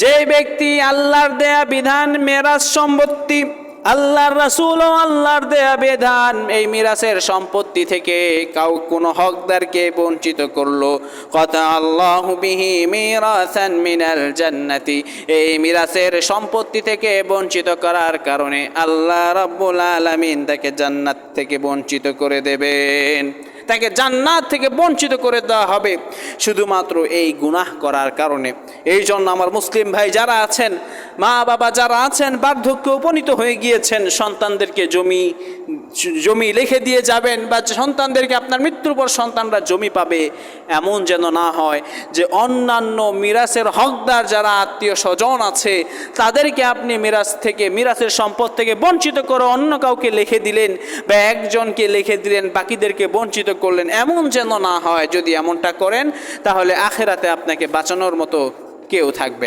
যে ব্যক্তি আল্লাহর দেয়া বিধান মিরাস সম্পত্তি, আল্লাহর রাসূল ও আল্লাহর দেয়া বিধান এই মিরাসের সম্পত্তি থেকে কোনো হকদারকে বঞ্চিত করলো, কথা আল্লাহু বিহি মিরাসান মিনাল জান্নাতি, এই মিরাসের সম্পত্তি থেকে বঞ্চিত করার কারণে আল্লাহ রাব্বুল আলামিন তাকে জান্নাত থেকে বঞ্চিত করে দেবেন, তাকে জান্নাত থেকে বঞ্চিত করে দেওয়া হবে শুধুমাত্র এই গুনাহ করার কারণে। এই জন্য আমার মুসলিম ভাই যারা আছেন, মা বাবা যারা আছেন, বার্ধক্যে উপনীত হয়ে গিয়েছেন, সন্তানদেরকে জমি লিখে দিয়ে যাবেন, বা সন্তানদেরকে আপনার মৃত্যুর পর সন্তানরা জমি পাবে, এমন যেন না হয় যে অন্যান্য মিরাসের হকদার যারা আত্মীয় স্বজন আছে তাদেরকে আপনি মিরাসের সম্পদ থেকে বঞ্চিত করে অন্য কাউকে লিখে দিলেন, বা একজনকে লিখে দিলেন, বাকিদেরকে বঞ্চিত করলেন, এমন যেন না হয়। যদি এমনটা করেন তাহলে আখিরাতে আপনাকে বাঁচানোর মতো কেউ থাকবে